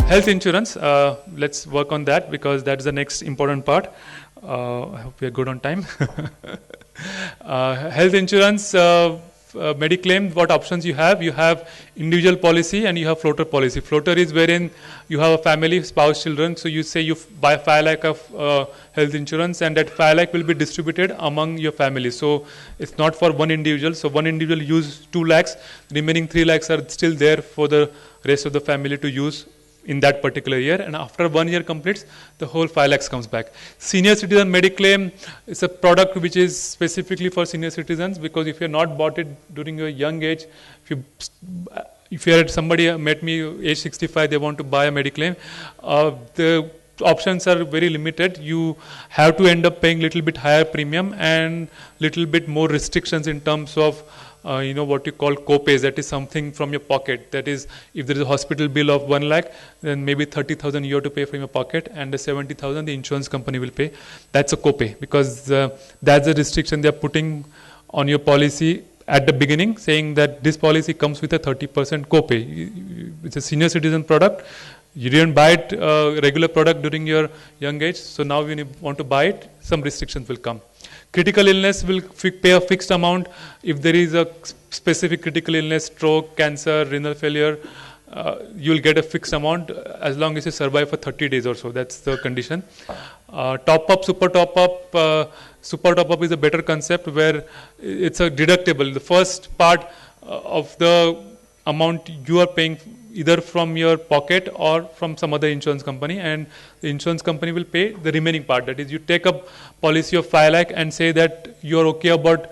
Health insurance, let's work on that because that's the next important part. I hope we are good on time. Health insurance, Mediclaim, what options you have? You have individual policy and you have floater policy. Floater is wherein you have a family, spouse, children. So you say you buy 5 lakh of health insurance and that 5 lakh will be distributed among your family. So it's not for one individual. So one individual use 2 lakhs, remaining 3 lakhs are still there for the rest of the family to use in that particular year, and after 1 year completes, the whole 5 lakhs comes back. Senior citizen Mediclaim is a product which is specifically for senior citizens, because if you have not bought it during your young age, if you had somebody met me age 65, they want to buy a Mediclaim, the options are very limited. You have to end up paying little bit higher premium and little bit more restrictions in terms of what you call co-pays. That is something from your pocket. That is, if there is a hospital bill of 1 lakh, then maybe 30,000 you have to pay from your pocket, and the 70,000 the insurance company will pay. That's a co-pay, because that's a restriction they are putting on your policy at the beginning, saying that this policy comes with a 30% co-pay. It's a senior citizen product. You didn't buy it regular product during your young age, so now when you want to buy it, some restrictions will come. Critical illness will pay a fixed amount. If there is a specific critical illness, stroke, cancer, renal failure, you will get a fixed amount as long as you survive for 30 days or so. That's the condition. Top-up, super top-up. Super top-up is a better concept where it's a deductible. The first part of the amount you are paying either from your pocket or from some other insurance company, and the insurance company will pay the remaining part. That is, you take a policy of 5 lakh and say that you are okay about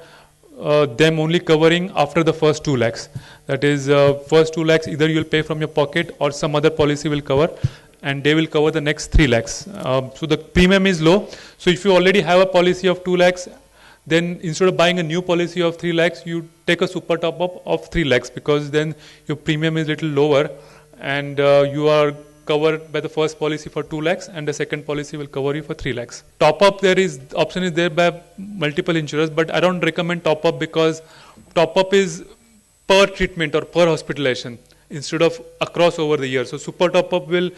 them only covering after the first 2 lakhs. That is, first 2 lakhs either you will pay from your pocket or some other policy will cover, and they will cover the next 3 lakhs. So the premium is low. So if you already have a policy of 2 lakhs, then instead of buying a new policy of 3 lakhs, you take a super top-up of 3 lakhs, because then your premium is little lower, and you are covered by the first policy for 2 lakhs, and the second policy will cover you for 3 lakhs. Top-up, option is there by multiple insurers, but I don't recommend top-up, because top-up is per treatment or per hospitalization instead of across over the year. So super top-up will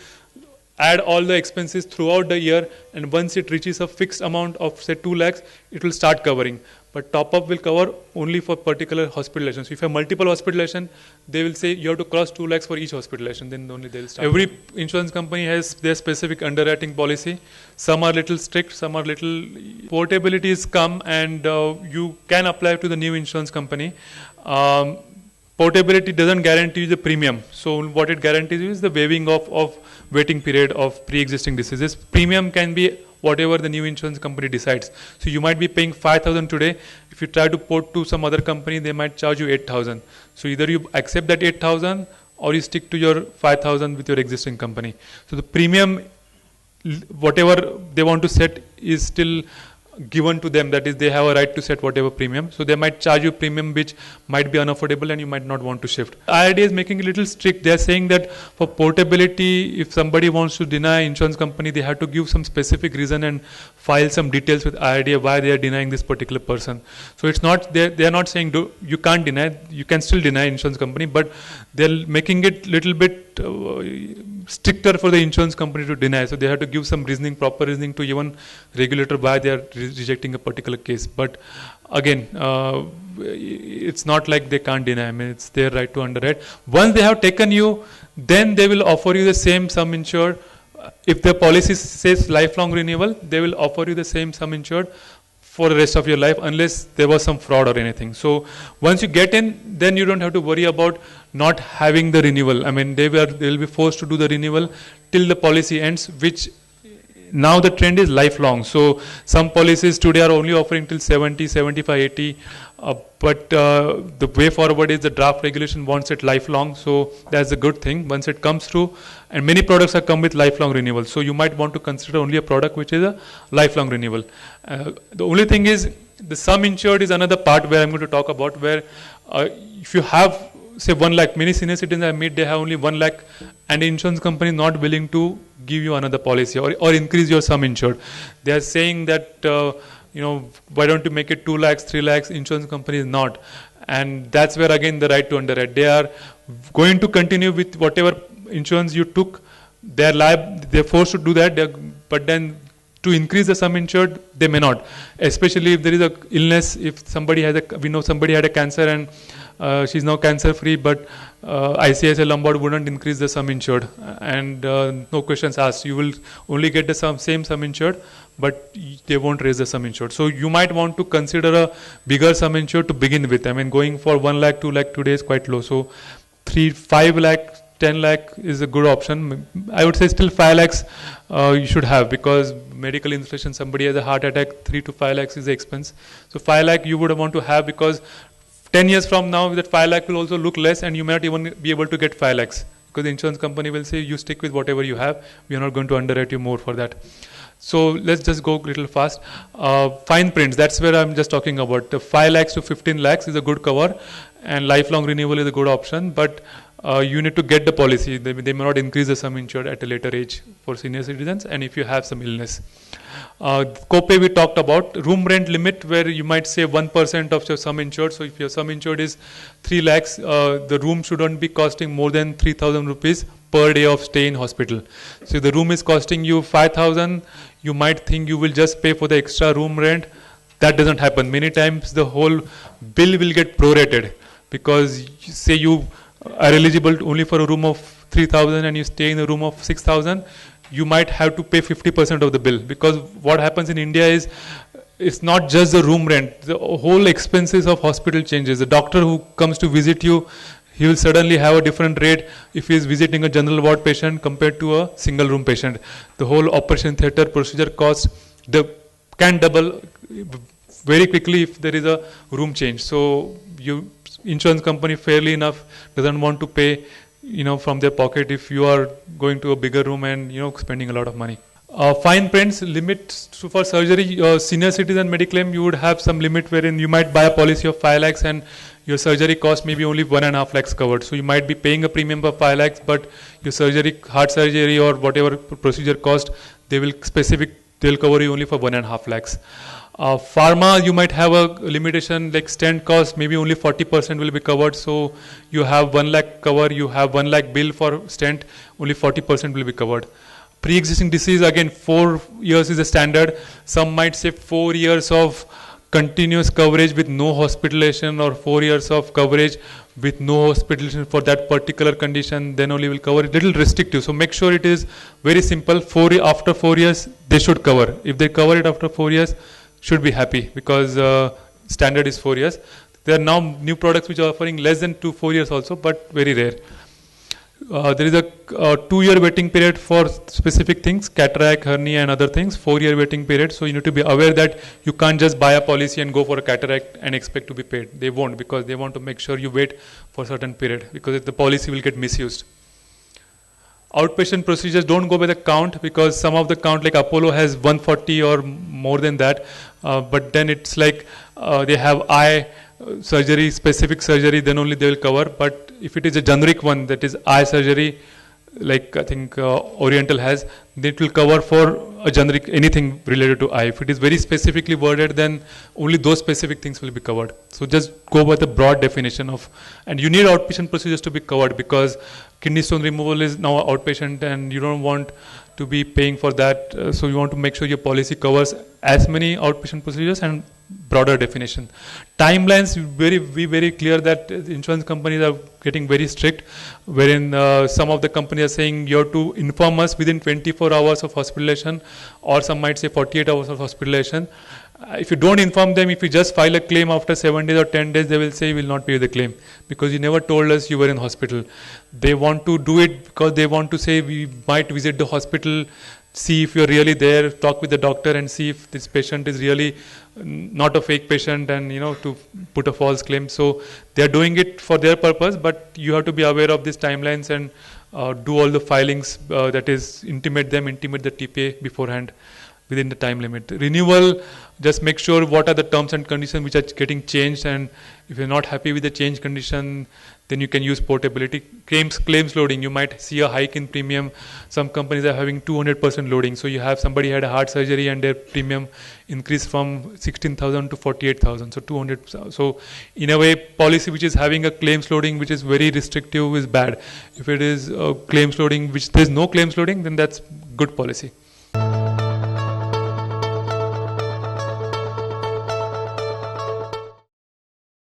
add all the expenses throughout the year, and once it reaches a fixed amount of say 2 lakhs, it will start covering. But top-up will cover only for particular hospitalization. So if you have multiple hospitalization, they will say you have to cross 2 lakhs for each hospitalization, then only they will start. Every insurance company has their specific underwriting policy. Some are little strict, some are little... Portability is come, and you can apply to the new insurance company. Portability doesn't guarantee you the premium. So what it guarantees you is the waiving of waiting period of pre-existing diseases. Premium can be whatever the new insurance company decides. So you might be paying 5,000 today. If you try to port to some other company, they might charge you 8,000. So either you accept that 8,000 or you stick to your 5,000 with your existing company. So the premium, whatever they want to set, is still given to them. That is, they have a right to set whatever premium. So they might charge you premium which might be unaffordable, and you might not want to shift. IRDA is making it a little strict. They are saying that for portability, if somebody wants to deny insurance company, they have to give some specific reason and file some details with IRDA why they are denying this particular person. So it's not, they are not saying you can't deny, you can still deny insurance company, but they're making it little bit stricter for the insurance company to deny. So they have to give some reasoning, proper reasoning to even regulator why they are rejecting a particular case. But again, it's not like they can't deny. I mean, it's their right to underwrite. Once they have taken you, then they will offer you the same sum insured. If the policy says lifelong renewal, they will offer you the same sum insured for the rest of your life, unless there was some fraud or anything. So once you get in, then you don't have to worry about not having the renewal. I mean, they will be forced to do the renewal till the policy ends, which now the trend is lifelong. So some policies today are only offering till 70, 75, 80. But the way forward is the draft regulation wants it lifelong. So that's a good thing once it comes through. And many products have come with lifelong renewal. So you might want to consider only a product which is a lifelong renewal. The only thing is the sum insured is another part where I'm going to talk about, where if you have say 1 lakh, many senior citizens I meet, they have only 1 lakh, and the insurance company is not willing to give you another policy or increase your sum insured. They are saying that, why don't you make it 2 lakhs, 3 lakhs? Insurance company is not. And that's where again the right to underwrite. They are going to continue with whatever insurance you took they're forced to do that, but then to increase the sum insured, they may not. Especially if there is a illness, if somebody we know somebody had a cancer and she's now cancer free, but ICICI Lombard wouldn't increase the sum insured, and no questions asked. You will only get the same sum insured, but they won't raise the sum insured. So you might want to consider a bigger sum insured to begin with. I mean, going for 1 lakh, 2 lakh today is quite low. So 5 lakh, 10 lakh is a good option. I would say still 5 lakhs you should have, because medical inflation, somebody has a heart attack, 3 to 5 lakhs is the expense. So 5 lakh you would want to have, because 10 years from now that 5 lakh will also look less, and you may not even be able to get 5 lakhs, because the insurance company will say you stick with whatever you have, we are not going to underwrite you more for that. So let's just go a little fast. Fine prints, that's where I'm just talking about. The 5 lakhs to 15 lakhs is a good cover, and lifelong renewal is a good option, but you need to get the policy. They may not increase the sum insured at a later age for senior citizens, and if you have some illness. Copay we talked about. Room rent limit, where you might say 1% of your sum insured. So if your sum insured is 3 lakhs, the room shouldn't be costing more than 3,000 rupees per day of stay in hospital. So if the room is costing you 5,000, you might think you will just pay for the extra room rent. That doesn't happen. Many times the whole bill will get prorated, because say you are eligible only for a room of 3,000 and you stay in a room of 6,000, you might have to pay 50% of the bill. Because what happens in India is, it's not just the room rent, the whole expenses of hospital changes. The doctor who comes to visit you, he will suddenly have a different rate if he is visiting a general ward patient compared to a single room patient. The whole operation theatre procedure cost can double very quickly if there is a room change. So insurance company fairly enough doesn't want to pay from their pocket if you are going to a bigger room and spending a lot of money. Fine prints, limits for surgery. Senior citizen Mediclaim, you would have some limit wherein you might buy a policy of 5 lakhs and your surgery cost maybe only 1.5 lakhs covered. So you might be paying a premium of 5 lakhs, but your heart surgery or whatever procedure cost, they'll cover you only for 1.5 lakhs. Pharma, you might have a limitation, like stent cost, maybe only 40% will be covered. So you have 1 lakh cover, you have 1 lakh bill for stent, only 40% will be covered. Pre-existing disease, again 4 years is the standard. Some might say 4 years of continuous coverage with no hospitalization, or 4 years of coverage with no hospitalization for that particular condition, then only will cover it. Little restrictive. So make sure it is very simple. After 4 years, they should cover. If they cover it after 4 years, should be happy, because standard is 4 years. There are now new products which are offering less than 4 years also, but very rare. There is a 2-year waiting period for specific things, cataract, hernia and other things, 4-year waiting period. So you need to be aware that you can't just buy a policy and go for a cataract and expect to be paid. They won't, because they want to make sure you wait for a certain period, because the policy will get misused. Outpatient procedures, don't go by the count, because some of the count, like Apollo has 140 or more than that, but then it's like they have eye surgery, specific surgery, then only they will cover. But if it is a generic one, that is eye surgery, like I think Oriental has, it will cover for a generic anything related to eye. If it is very specifically worded, then only those specific things will be covered. So just go by the broad definition of, and you need outpatient procedures to be covered, because kidney stone removal is now outpatient and you don't want to be paying for that. So you want to make sure your policy covers as many outpatient procedures and broader definition. Timelines, be very clear that insurance companies are getting very strict, wherein some of the companies are saying you have to inform us within 24 hours of hospitalization, or some might say 48 hours of hospitalization. If you don't inform them, if you just file a claim after 7 days or 10 days, they will say we will not pay the claim, because you never told us you were in hospital. They want to do it because they want to say we might visit the hospital, see if you're really there, talk with the doctor and see if this patient is really not a fake patient, and to put a false claim. So they're doing it for their purpose, but you have to be aware of these timelines and do all the filings, that is intimate the TPA beforehand within the time limit. Renewal, just make sure what are the terms and conditions which are getting changed, and if you're not happy with the change condition, then you can use portability. Claims loading, you might see a hike in premium. Some companies are having 200% loading. So you have somebody had a heart surgery and their premium increased from 16,000 to 48,000. So 200. So in a way, policy which is having a claims loading which is very restrictive is bad. If it is claims loading which there's no claims loading, then that's good policy.